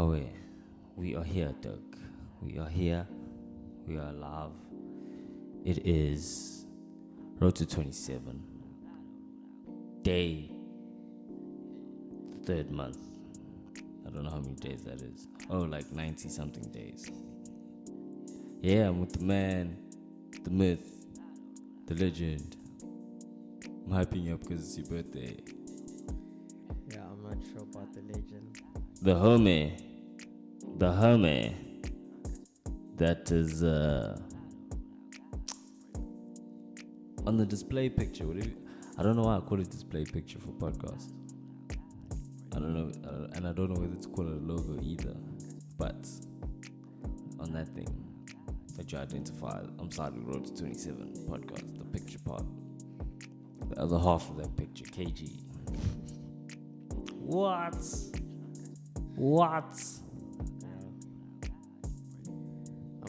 Oh yeah, we are here, Doug. We are here. We are alive. It is Road to 27. Day, the third month. I don't know how many days that is. Oh, like 90 something days. Yeah, I'm with the man, the myth, the legend. I'm hyping you up because it's your birthday. Yeah, I'm not sure about the legend. The homie. That is on the display picture. I don't know why I call it display picture for podcast. I don't know, and I don't know whether to call it a logo either. But on that thing that you identify, I'm Sadu Road to 27 podcast, the picture part. The other half of that picture, KG. What?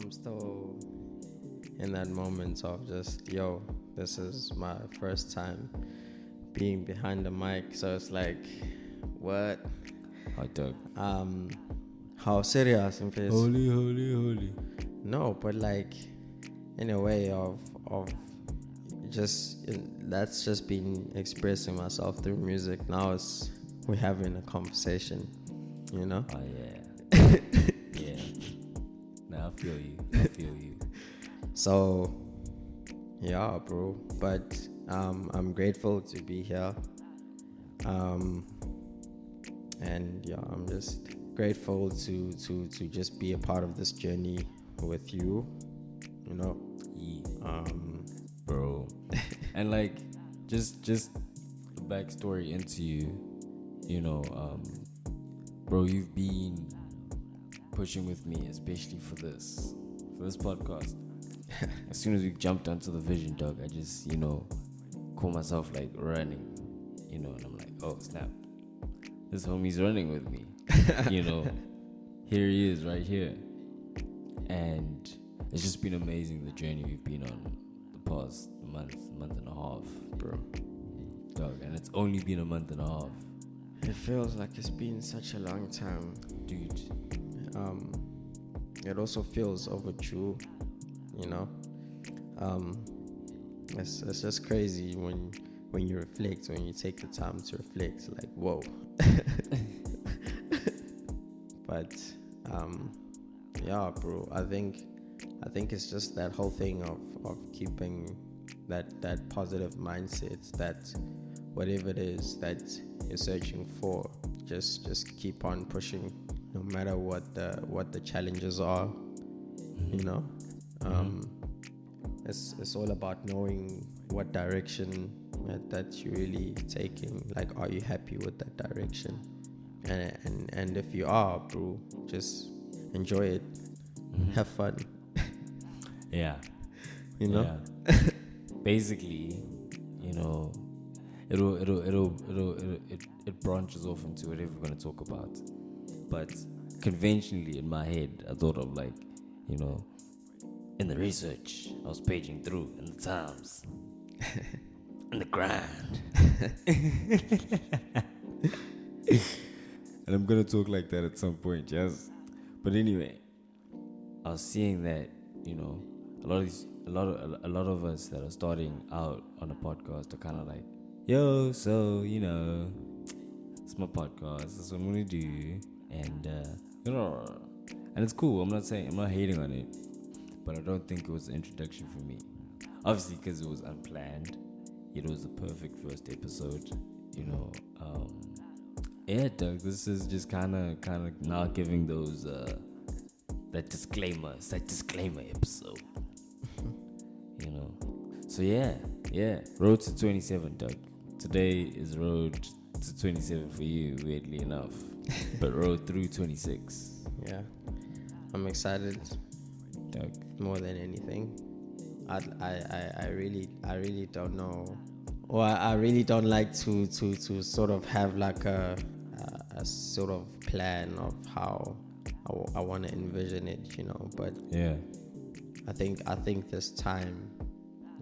I'm still in that moment of just, this is my first time being behind the mic. So it's like, what? Hi, Doug. How serious in face? Holy. No, but like, in a way of just, that's just been expressing myself through music. Now we're having a conversation, you know? Oh, yeah. Yeah. Now I feel you. So, yeah, bro. But I'm grateful to be here. And yeah, I'm just grateful to just be a part of this journey with you. You know. Yeah. Bro. And like, just the backstory into you. You know, bro, you've been pushing with me, especially for this podcast. As soon as we jumped onto the vision, dog, I just, call myself like running, and I'm like, oh snap, this homie's running with me, here he is right here. And it's just been amazing, the journey we've been on the past month and a half, bro, dog, and it's only been a month and a half. It feels like it's been such a long time, dude. It also feels overdue, It's just crazy when you reflect, when you take the time to reflect, like, whoa. But yeah, bro, I think it's just that whole thing of keeping that positive mindset, that whatever it is that you're searching for, just keep on pushing, no matter what the challenges are. It's all about knowing what direction that you're really taking. Like, are you happy with that direction? And if you are, bro, just enjoy it. Have fun. Yeah. Yeah. Basically, it branches off into whatever we're going to talk about. But conventionally in my head, I thought of like, in the research I was paging through, in the times, in the grind. And I'm going to talk like that at some point, yes. But anyway, I was seeing that, a lot of us that are starting out on a podcast are kind of like, yo, so, it's my podcast, that's what I'm going to do. And, and it's cool. I'm not hating on it, but I don't think it was an introduction for me. Obviously, because it was unplanned. It was the perfect first episode, Yeah, Doug, this is just kind of now giving those, that disclaimer episode. So yeah, Road to 27, Doug. Today is Road to 27 for you, weirdly enough, but Road through 26. Yeah, I'm excited, Doug. More than anything. I really don't know, or I really don't like to sort of have like a sort of plan of how I want to envision it, but yeah, I think this time,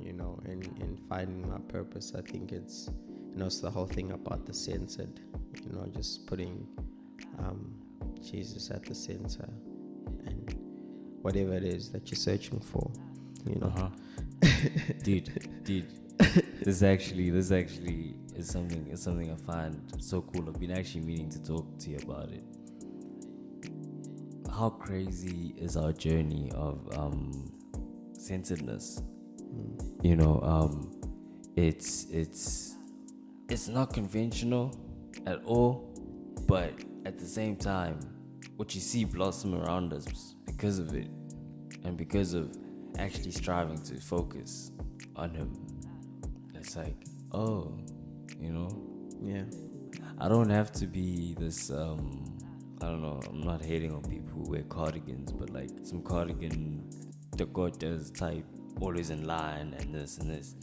in finding my purpose, I think it's, it's the whole thing about the censored, just putting Jesus at the center, and whatever it is that you're searching for, dude. This actually is something I find so cool. I've been actually meaning to talk to you about it. How crazy is our journey of centeredness? It's not conventional at all, but at the same time, what you see blossom around us because of it, and because of actually striving to focus on Him. It's like, Yeah. I don't have to be this, I don't know, I'm not hating on people who wear cardigans, but like some cardigan, the God does type, always in line and this and this.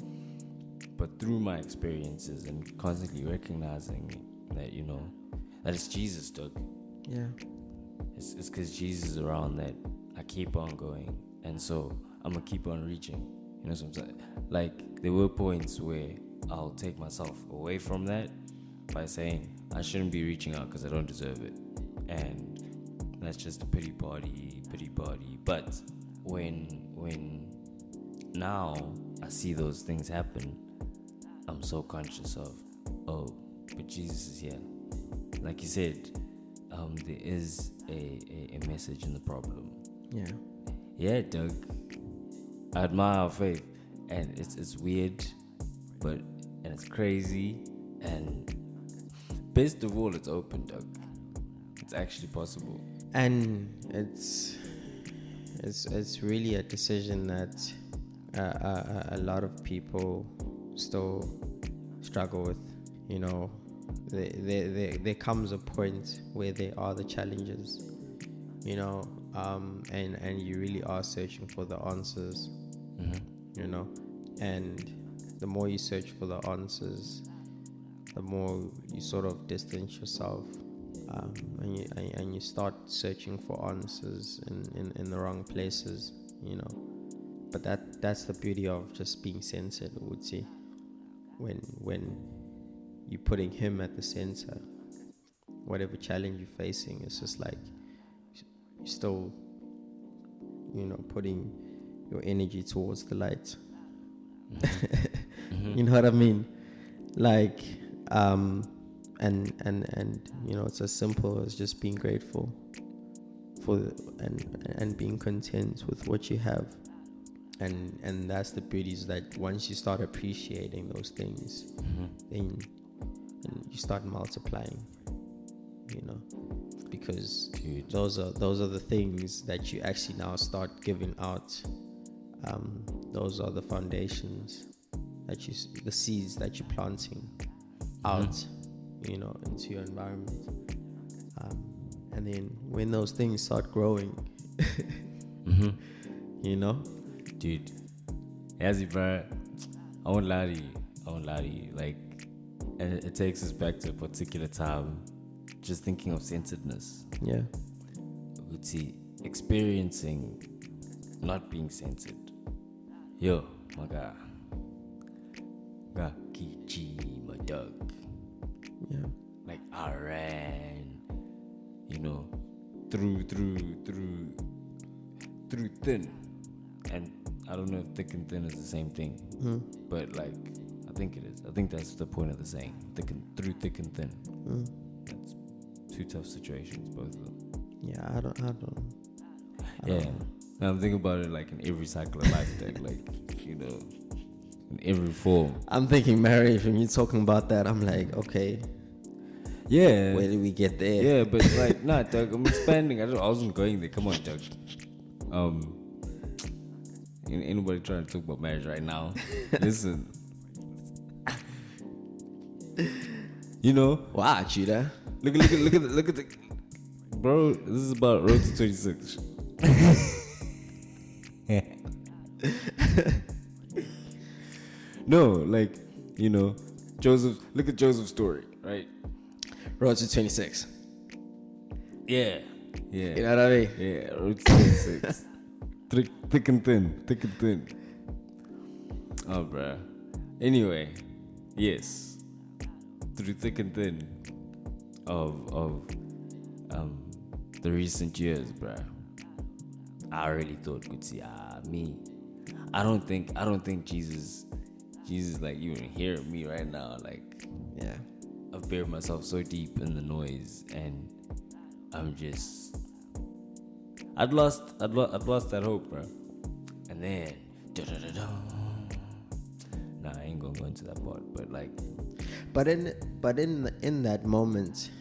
But through my experiences and constantly recognizing that, that it's Jesus, Doug. Yeah. It's because Jesus is around that I keep on going. And so I'm going to keep on reaching. You know what I'm saying? Like, there were points where I'll take myself away from that by saying I shouldn't be reaching out because I don't deserve it. And that's just a pity party. But when now I see those things happen, I'm so conscious of, but Jesus is here. Like you said, there is a message in the problem. Yeah. Yeah, Doug. I admire our faith, and it's weird, and it's crazy, and best of all, it's open, Doug. It's actually possible, and it's really a decision that a lot of people still struggle with. There comes a point where there are the challenges, and you really are searching for the answers. And the more you search for the answers, the more you sort of distance yourself, and you start searching for answers in the wrong places, but that's the beauty of just being centered, I would say. When you're putting Him at the center, whatever challenge you're facing, it's just like you're still putting your energy towards the light. You know what I mean? Like and it's as simple as just being grateful for and being content with what you have. And that's the beauty, is that once you start appreciating those things, then you start multiplying, because those are the things that you actually now start giving out. Those are the foundations the seeds that you're planting out, into your environment. And then when those things start growing, dude, Yazzie, bro, I won't lie to you. Like, it takes us back to a particular time, just thinking of centeredness. Yeah. We'd see experiencing not being centered. Yo, my guy. Kichi, my dog. Yeah. Like, I ran, through thin. And I don't know if thick and thin is the same thing, but like, I think it is. I think that's the point of the saying, through thick and thin. That's two tough situations, both of them. Yeah, I don't. Now I'm thinking about it like in every cycle of life, like, in every form. I'm thinking marriage. When you're talking about that, I'm like, okay. Yeah. Where did we get there? Yeah, but like, nah, Doug, I'm expanding. I wasn't going there. Come on, Doug. Ain't nobody trying to talk about marriage right now. Listen. Wow, Cheetah. Look at the bro. This is about road to 26. No, like, Joseph. Look at Joseph's story, right? Road to 26. Yeah. You know what I mean? Yeah, road to 26. Thick and thin. Oh, bruh. Anyway, yes. Through thick and thin of the recent years, bruh, I really thought could see me. I don't think Jesus like even hearing me right now. Like, Yeah. I've buried myself so deep in the noise, and I'm just I'd lost that hope, bro. And then nah, I ain't gonna go into that part, but like, But in that moment,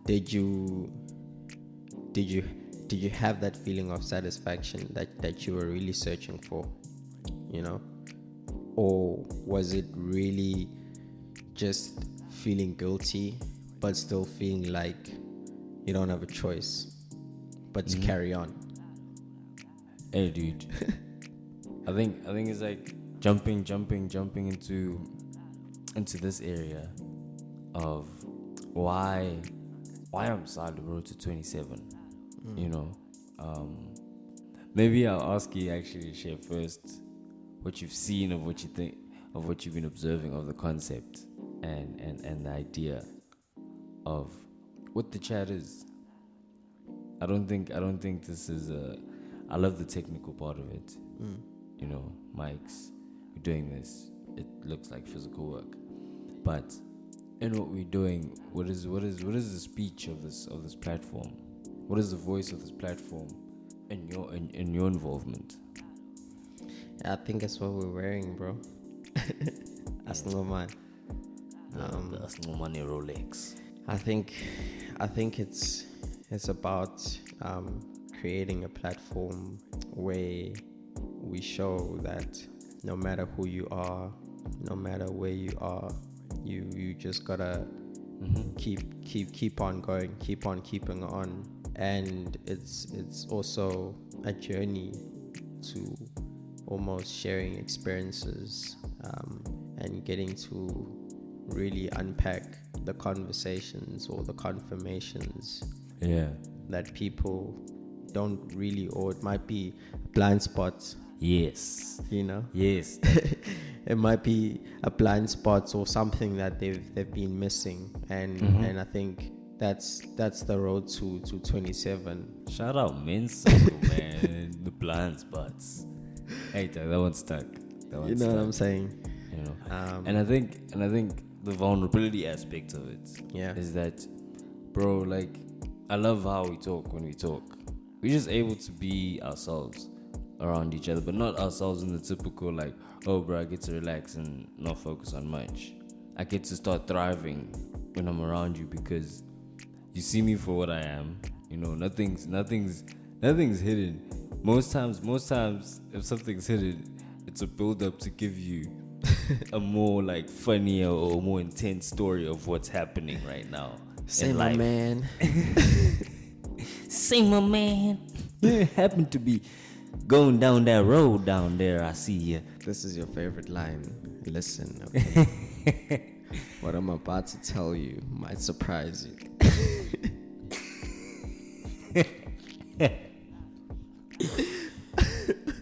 did you have that feeling of satisfaction that you were really searching for, you know? Or was it really just feeling guilty but still feeling like you don't have a choice but to carry on? hey, dude, I think it's like jumping into this area of why I'm sad the road to 27. You know, maybe I'll ask you actually to share first what you've seen, of what you think, of what you've been observing of the concept and the idea of what the chat is. I don't think this is I love the technical part of it. You know, mics, we're doing this. It looks like physical work, but in what we're doing, what is the speech of this platform? What is the voice of this platform in your involvement? I think it's what we're wearing, bro. That's no man. That's no money Rolex. I think it's about creating a platform where we show that no matter who you are, no matter where you are, you just gotta keep on going, keep on keeping on. And it's also a journey to almost sharing experiences and getting to really unpack the conversations or the confirmations that people don't really, or it might be blind spots. Yes. You know? Yes. It might be a blind spot or something that they've been missing, and I think that's the road to 27. Shout out Men's Circle, man. The blind spots. Hey, that one's stuck. You know what I'm saying? You know. And I think the vulnerability aspect of it is that, bro, like, I love how we talk when we talk. We're just able to be ourselves around each other, but not ourselves in the typical like, oh, bro, I get to relax and not focus on much. I get to start thriving when I'm around you because you see me for what I am. You know, nothing's hidden. Most times, if something's hidden, it's a build up to give you a more like funnier or more intense story of what's happening right now. Say my man. Say my man. You happen to be going down that road down there. I see you. This is your favorite line. Listen, okay? What I'm about to tell you might surprise you.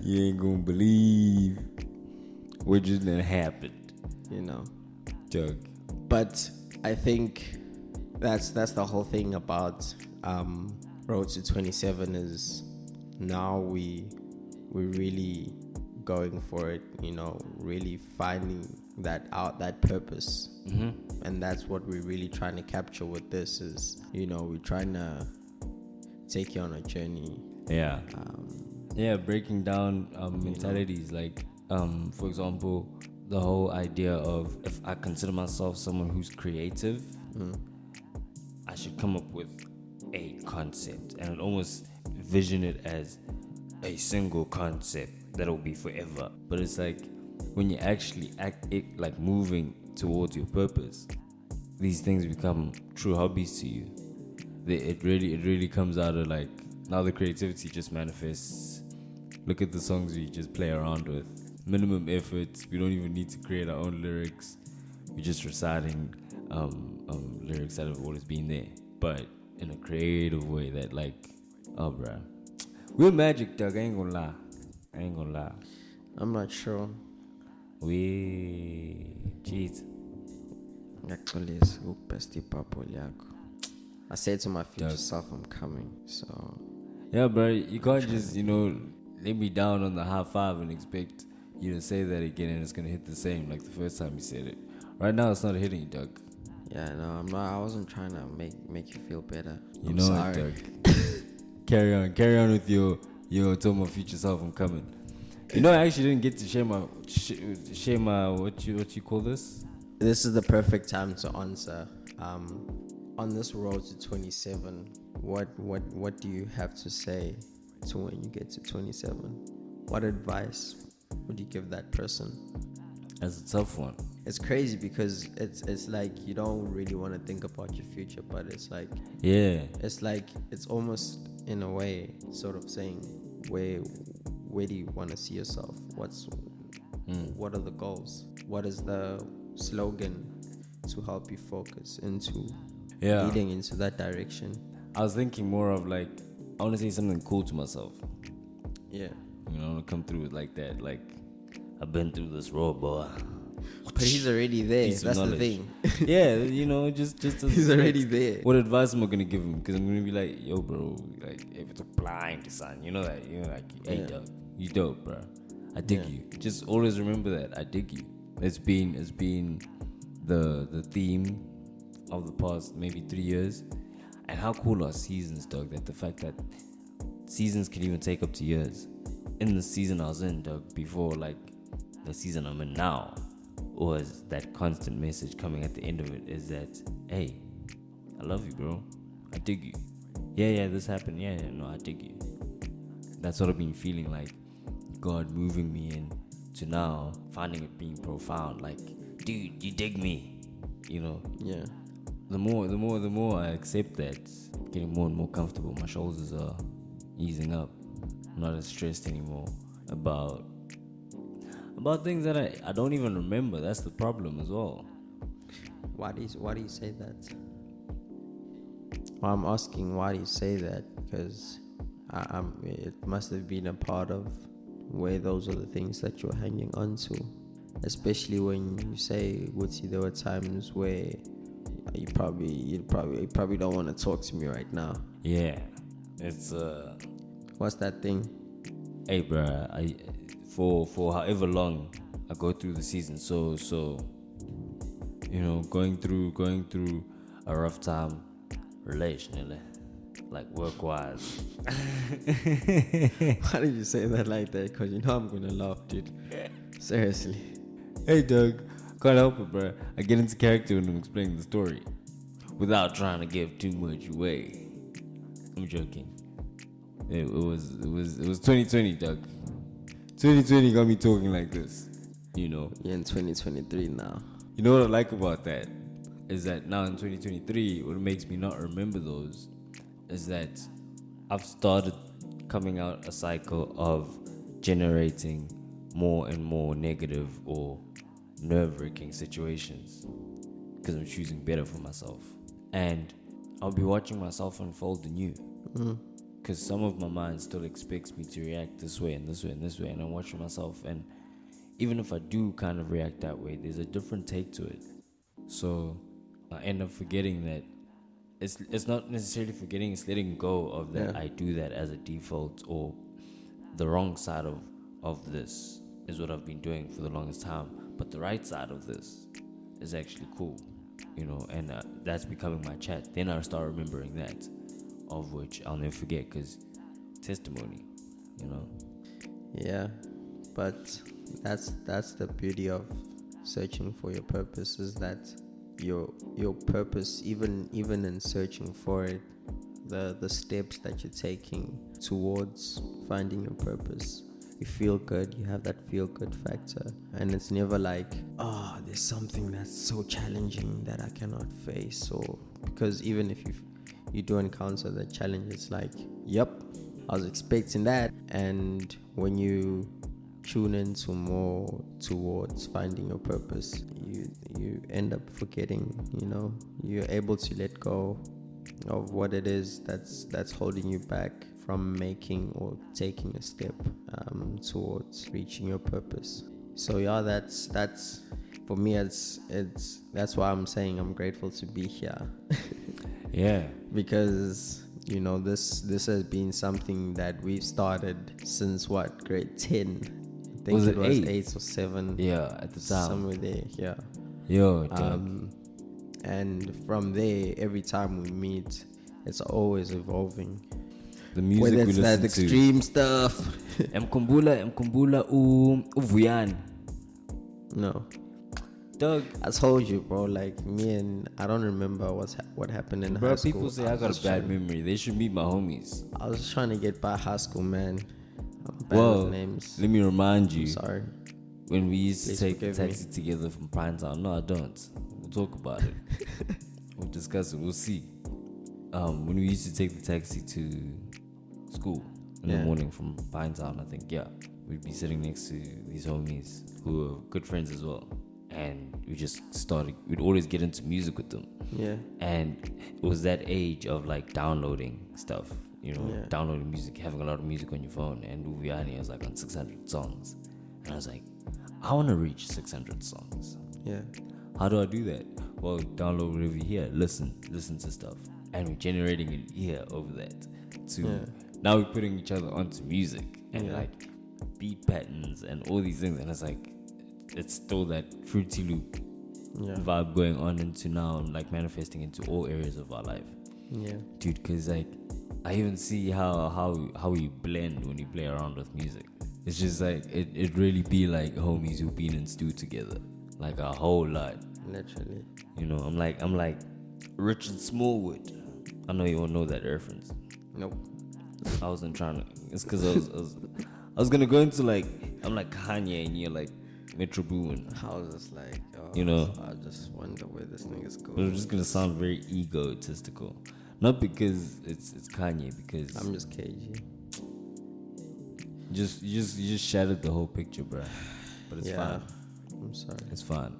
You ain't gonna believe what just done happened. You know. Doug. But I think that's the whole thing about Road to 27 is now we're really going for it, you know, really finding that purpose. And that's what we're really trying to capture with this is, you know, we're trying to take you on a journey. Breaking down mentalities, like for example, the whole idea of if I consider myself someone who's creative, I should come up with a concept and almost vision it as a single concept that'll be forever. But it's like when you actually act it, like moving towards your purpose, these things become true hobbies to you. It really comes out of like, now the creativity just manifests. Look at the songs we just play around with. Minimum effort. We don't even need to create our own lyrics. We're just reciting lyrics that have always been there, but in a creative way that like, oh, bruh. We're magic, Doug. I ain't gonna lie. I'm not sure. We cheat. Ngiyaqolisa ukubhesta ipapho yakho. I said to my future Doug. self, I'm coming. So Yeah, bro, you can't just, lay me down on the high five and expect you to say that again and it's gonna hit the same like the first time you said it. Right now, it's not hitting you, Doug. yeah, no, I'm not. I wasn't trying to make you feel better. You I'm know sorry. it, Doug. Carry on with your tell my future self I'm coming. I actually didn't get to share my what you call this? This is the perfect time to answer. On this road to 27, what do you have to say to when you get to 27? What advice would you give that person? That's a tough one. It's crazy because it's like you don't really want to think about your future, but it's like it's almost in a way sort of saying where do you want to see yourself? What are the goals? What is the slogan to help you focus into leading into that direction? I was thinking more of like I want to say something cool to myself. Yeah. Come through with like that. Like I've been through this road, boy. But he's already there. Piece of That's knowledge. the thing. Yeah, just He's already there. What advice am I gonna give him? Because I'm gonna be like, yo, bro, like if it's a blind son, hey, Doug, you dope, bro. I dig you. Just always remember that I dig you. It's been the theme of the past maybe 3 years, and how cool are seasons, Doug? That the fact that seasons can even take up to years. In the season I was in, Doug, before like the season I'm in now, was that constant message coming at the end of it is that, hey, I love you, bro. I dig you. Yeah, this happened. Yeah, no, I dig you. That's what I've been feeling like. God moving me into now, finding it being profound. Like, dude, you dig me. Yeah. The more I accept that, getting more and more comfortable. My shoulders are easing up. I'm not as stressed anymore about things that I don't even remember. That's the problem as well. Why do you say that? Well, I'm asking why do you say that? Because it must have been a part of where those are the things that you're hanging on to. Especially when you say, Woodsy, there were times where you probably don't want to talk to me right now. Yeah, it's What's that thing? Hey, bruh, for however long I go through the season, so going through a rough time relationally, like work wise. Why did you say that like that? Because I'm gonna laugh, dude. Seriously. Hey, Doug, can't help it, bruh. I get into character when I'm explaining the story without trying to give too much away. I'm joking. It was 2020, Doug. 2020 got me talking like this, You're in 2023 now. You know what I like about that is that now in 2023, what makes me not remember those is that I've started coming out a cycle of generating more and more negative or nerve-wracking situations because I'm choosing better for myself. And I'll be watching myself unfold anew. Because some of my mind still expects me to react this way and this way and this way, and I'm watching myself, and even if I do kind of react that way, there's a different take to it. So I end up forgetting that it's not necessarily forgetting, it's letting go of that. I do that as a default, or the wrong side of this is what I've been doing for the longest time, but the right side of this is actually cool, and that's becoming my chat. Then I start remembering that, of which I'll never forget, because testimony, Yeah, but that's the beauty of searching for your purpose, is that your purpose, even in searching for it, the steps that you're taking towards finding your purpose, you feel good, you have that feel good factor, and it's never like, there's something that's so challenging that I cannot face, or because even if you do encounter the challenge, it's like, yep, I was expecting that. And when you tune into more towards finding your purpose, you end up forgetting, you're able to let go of what it is that's holding you back from making or taking a step towards reaching your purpose. So yeah, that's for me, it's that's why I'm saying I'm grateful to be here. Yeah. Because this has been something that we've started since what, grade 10? I think Was it it was 8? 8 or 7. Yeah, at the time. Somewhere there, yeah. Yo, dog. And from there, every time we meet, it's always evolving. The music Whether we it's that listen to. extreme stuff. Mkumbula uvuyani. No. Dog. I told you, bro, like me and I don't remember what happened in high school. People say I got a bad memory. They should meet my homies. I was just trying to get by high school, man. I'm bad with names. Let me remind you. I'm sorry. When we used to Please take the forgive taxi together from Pinetown. No, I don't. We'll talk about it. We'll discuss it. We'll see. When we used to take the taxi to school in the morning from Pinetown, I think, we'd be sitting next to these homies who were good friends as well. And we'd always get into music with them. Yeah. And it was that age of like downloading stuff, downloading music, having a lot of music on your phone. And Uviani was like on 600 songs. And I was like, I want to reach 600 songs. Yeah. How do I do that? Well, download whatever you hear, listen to stuff. And we're generating an ear over that. Now we're putting each other onto music and like beat patterns and all these things. And it's like, it's still that Fruity Loop vibe going on into now, like manifesting into all areas of our life. Yeah. Dude, because like, I even see how we blend when we play around with music. It's just like, it really be like homies who've been in stew together. Like a whole lot. Literally. I'm like Richard Smallwood. I know you won't know that reference. Nope. I wasn't trying to. It's because I was gonna go into like, I'm like Kanye and you're like Metro Boomin. I was just like, I just wonder where this nigga's going. But it's just gonna sound very egotistical, not because it's Kanye, because I'm just KG. You just shattered the whole picture, bro. But it's fine. I'm sorry. It's fine.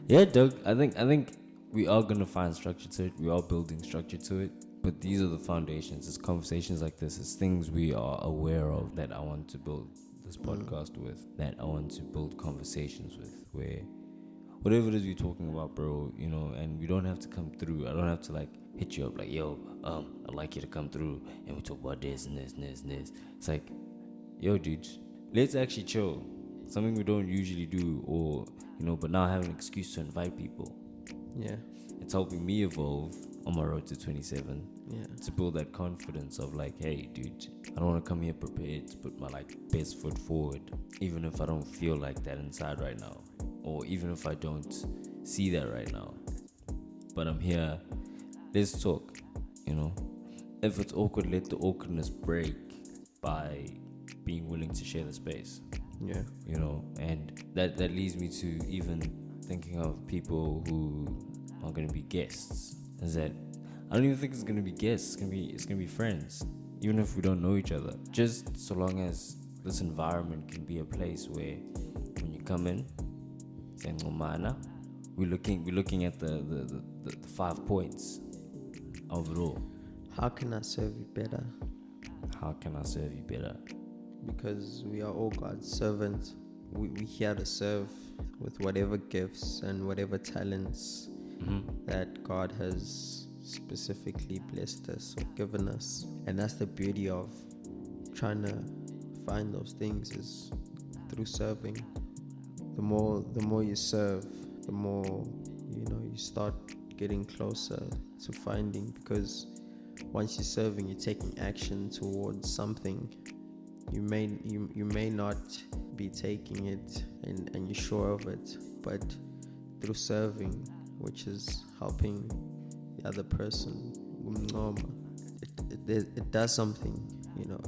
Yeah, Doug. I think we are gonna find structure to it. We are building structure to it. But these are the foundations. It's conversations like this. It's things we are aware of that I want to build this podcast with. That I want to build conversations with. Where whatever it is you're talking about, bro, and we don't have to come through. I don't have to like hit you up like, yo, I'd like you to come through and we talk about this and this and this and this. It's like, yo, dude, let's actually chill. Something we don't usually do, or but now I have an excuse to invite people. Yeah. It's helping me evolve on my road to 27. Yeah. To build that confidence of like, hey, dude, I don't want to come here prepared to put my like best foot forward, even if I don't feel like that inside right now, or even if I don't see that right now. But I'm here. Let's talk. If it's awkward, let the awkwardness break by being willing to share the space. Yeah. And that leads me to even thinking of people who are going to be guests. Is that I don't even think it's going to be guests. It's going to be friends, even if we don't know each other. Just so long as this environment can be a place where when you come in, saying Ngomana, we're looking at the 5 points of it all. How can I serve you better? How can I serve you better? Because we are all God's servants. We here to serve with whatever gifts and whatever talents that God has specifically blessed us or given us. And that's the beauty of trying to find those things, is through serving. The more you serve, the more you start getting closer to finding, because once you're serving, you're taking action towards something. You may not be taking it and you're sure of it, but through serving, which is helping the other person, it does something.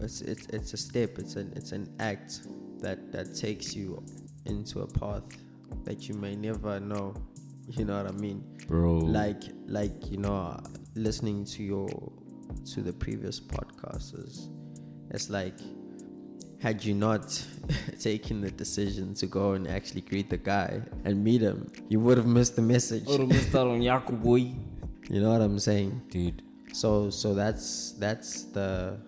It's a step. It's an act that takes you into a path that you may never know. You know what I mean, bro? Like listening to the previous podcasts, it's like, had you not taken the decision to go and actually greet the guy and meet him, you would have missed the message. Would have missed out on Yaku boy. You know what I'm saying, dude? So that's the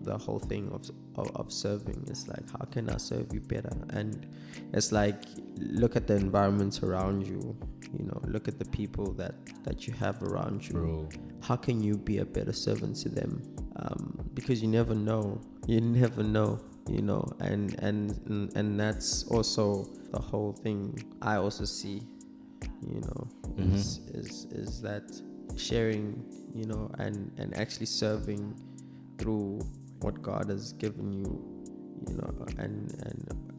whole thing of serving. It's like, how can I serve you better? And it's like, look at the environment around you. Look at the people that you have around you. Bro. How can you be a better servant to them? Because you never know. And that's also the whole thing I also see, is that sharing, and actually serving through what God has given you,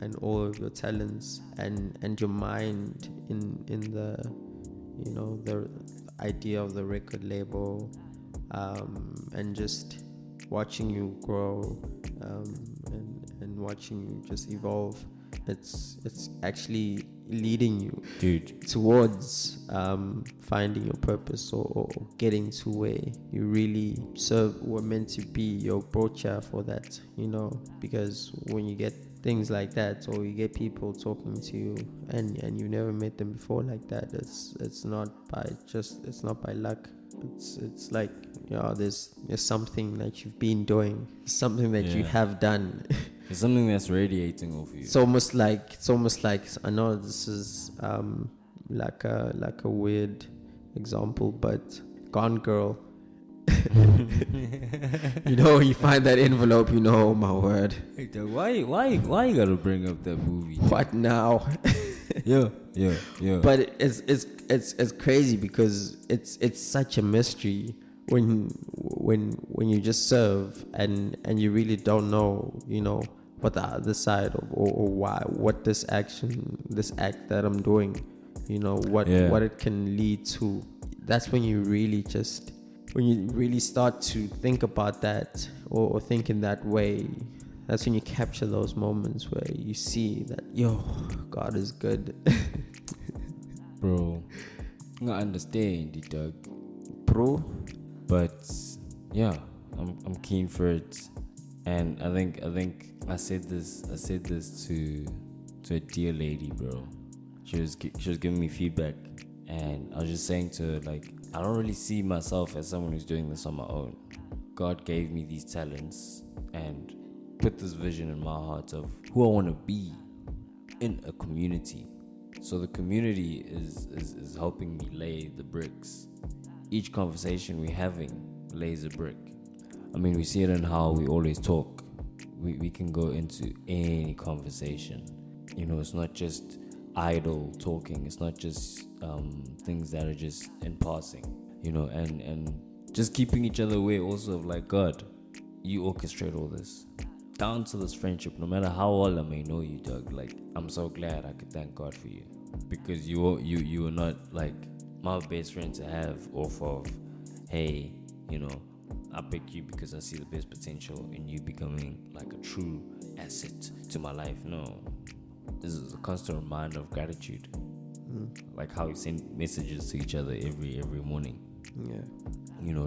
and all of your talents and your mind in the the idea of the record label, and just watching you grow, and watching you just evolve. It's actually leading you, dude, towards finding your purpose, or getting to where you really were meant to be, your brocha for that, because when you get things like that, or you get people talking to you and you never met them before like that, it's not by luck. It's like, there's something that you've been doing, something that you have done. It's something that's radiating off you. It's almost like I know this is like a weird example, but Gone Girl. You find that envelope, oh my word. Hey, dog, why you gotta bring up that movie? What now? yeah. But it's crazy because it's such a mystery when you just serve and you really don't know, what the other side of, or why, what this act that I'm doing, what it can lead to. That's when you really start to think about that, or think in that way. That's when you capture those moments where you see that, God is good. Bro, I understand it, dog. Bro. But yeah, I'm keen for it. And I think I said this to a dear lady, bro. She was giving me feedback, and I was just saying to her, like, I don't really see myself as someone who's doing this on my own. God gave me these talents and put this vision in my heart of who I want to be in a community. So the community is helping me lay the bricks. Each conversation we're having lays a brick. I mean, we see it in how we always talk. We can go into any conversation. It's not just idle talking. It's not just things that are just in passing. And just keeping each other aware also of, like, God, you orchestrate all this. Down to this friendship, no matter how well I may know you, Doug, like, I'm so glad I could thank God for you. Because you are not, like, my best friend to have off of, hey, I pick you because I see the best potential in you becoming, like, a true asset to my life. No, this is a constant reminder of gratitude. Like how we send messages to each other every morning. Yeah.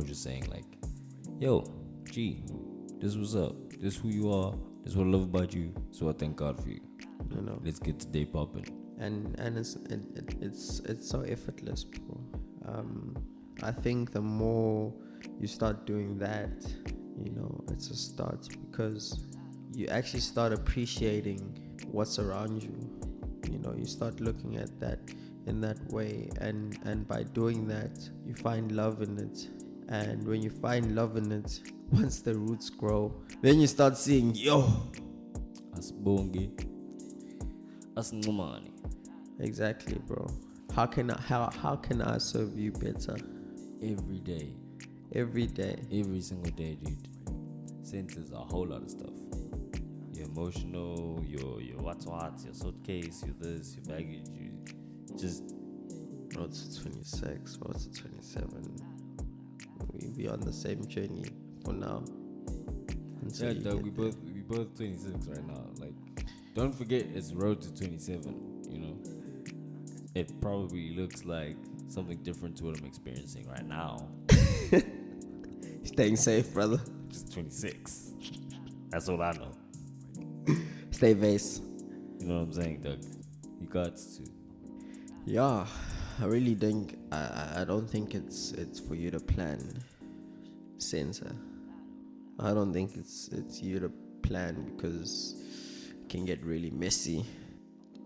Just saying, like, yo, G, this what's up, this who you are, this what I love about you, so I thank God for you. Let's get today popping. And it's so effortless, bro. I think the more you start doing that, it's a start, because you actually start appreciating what's around you. You start looking at that in that way, and by doing that, you find love in it. And when you find love in it, once the roots grow, then you start seeing, asibonge, asincumane. Exactly, bro. How can I serve you better? Every day. Every single day, dude. Centers a whole lot of stuff. Your emotional, your what's, your suitcase, your this, your baggage, you just... Road to 26, road to 27. We be on the same journey for now. Yeah, dog, we both 26 right now. Like, don't forget, it's road to 27. It probably looks like something different to what I'm experiencing right now. Staying safe, brother. Just 26. That's all I know. Stay vase. You know what I'm saying, Doug? You got to. Yeah, I really think I don't think it's for you to plan, Sensor. I don't think it's you to plan, because it can get really messy.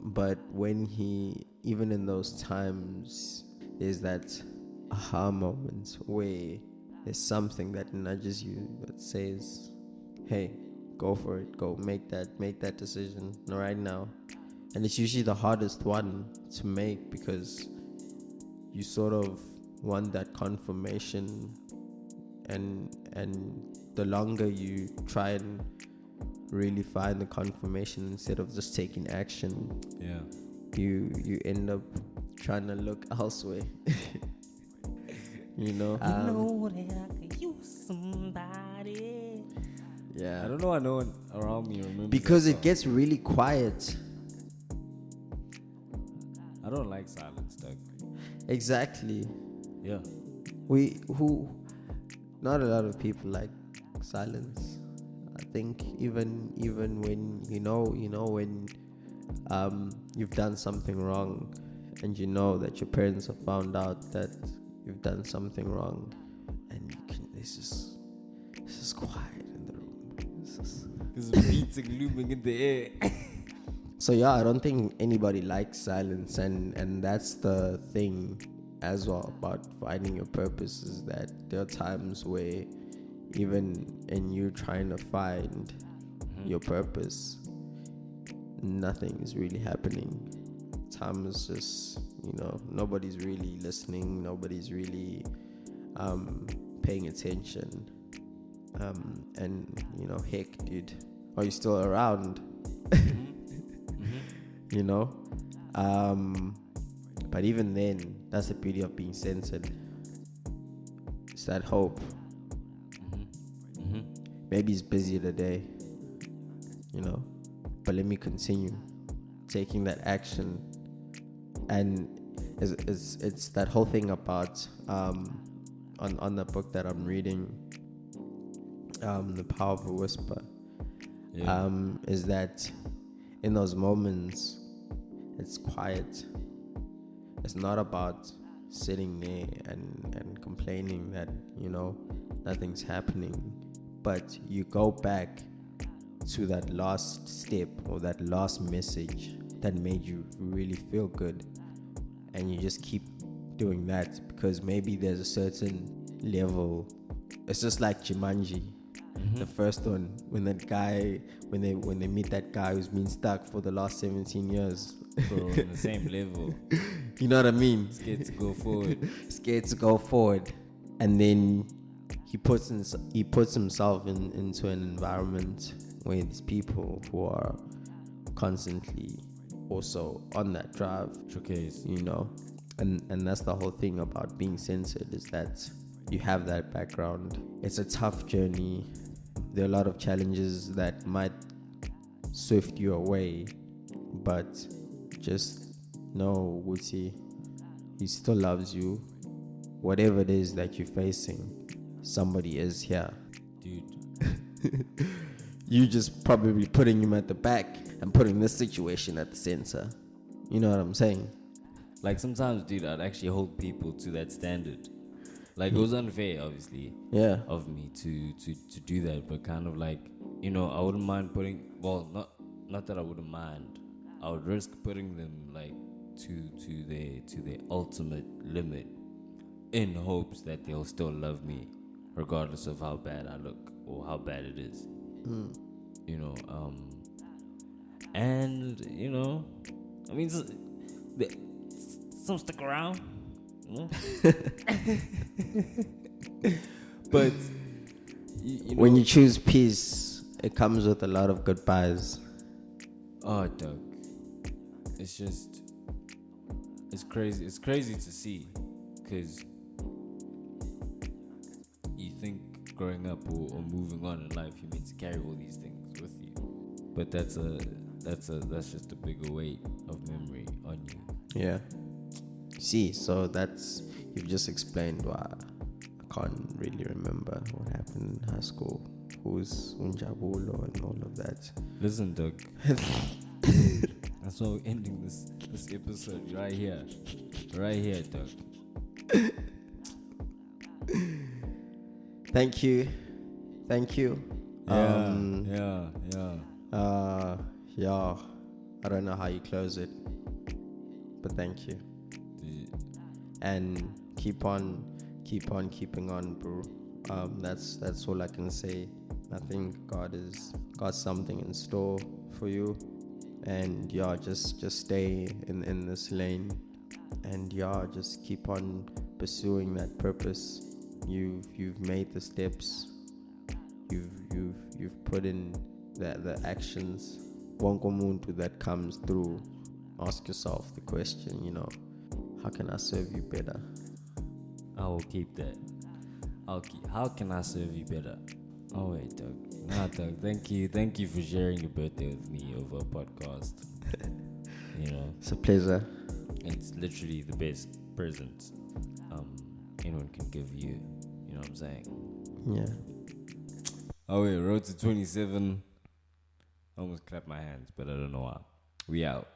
But when he even in those times, there's that aha moment where there's something that nudges you, that says, hey, go for it, go make that decision right now. And it's usually the hardest one to make, because you sort of want that confirmation, and the longer you try and really find the confirmation instead of just taking action, you end up trying to look elsewhere. You know that I could use somebody. Yeah, I don't know. No one around me remembers, because it gets really quiet. I don't like silence, Doug. Exactly. Yeah. Not a lot of people like silence. I think even when when you've done something wrong, and you know that your parents have found out that you've done something wrong, and this is quiet in the room. There's beats looming in the air. So yeah, I don't think anybody likes silence, and that's the thing as well about finding your purpose, is that there are times where even in you trying to find your purpose, nothing is really happening. Time is just, nobody's really listening, nobody's really paying attention. And heck, dude, are you still around? But even then, that's the beauty of being censored. It's that hope. Maybe it's busy today, but let me continue taking that action. And it's that whole thing about on the book that I'm reading, The Power of a Whisper, is that in those moments it's quiet. It's not about sitting there and complaining that nothing's happening, but you go back to that last step or that last message that made you really feel good, and you just keep doing that, because maybe there's a certain level. It's just like Jumanji, the first one, when they meet that guy who's been stuck for the last 17 years. Bro, on the same level. You know what I mean? Scared to go forward. Scared to go forward. And then he puts himself into an environment where there's people who are constantly also on that drive. Showcase. And that's the whole thing about being censored, is that you have that background. It's a tough journey. There are a lot of challenges that might swift you away, but just know, Wuti, he still loves you. Whatever it is that you're facing, somebody is here. Dude. You just probably putting him at the back and putting this situation at the center. You know what I'm saying? Like sometimes, dude, I'd actually hold people to that standard. Like it was unfair, obviously, of me to do that, but kind of like, I wouldn't mind putting, not that I wouldn't mind, I would risk putting them like to their ultimate limit, in hopes that they'll still love me regardless of how bad I look or how bad it is. And I mean, some stick around. But when you choose peace, it comes with a lot of goodbyes. Oh, Doug, it's crazy. It's crazy to see, because you think growing up or moving on in life, you meant to carry all these things with you, but that's just a bigger weight of memory on you. Yeah. See, so you've just explained why I can't really remember what happened in high school. Who's Unjabulo and all of that. Listen, Doug. That's why we're ending this episode right here. Right here, Doug. Thank you. Yeah. I don't know how you close it, but thank you. Dude, And keep on keeping on, bro. That's all I can say. I think God is got something in store for you, and yeah, just stay in this lane, and yeah, just keep on pursuing that purpose. You've made the steps. You've put in the actions. Wonko muntu that comes through. Ask yourself the question, how can I serve you better? I will keep that. How can I serve you better? Oh wait, Doug. Nah, Doug. Thank you for sharing your birthday with me over a podcast. It's a pleasure. It's literally the best present anyone can give you. You know what I'm saying? Yeah. Oh wait, road to 27. I almost clapped my hands, but I don't know why. We out.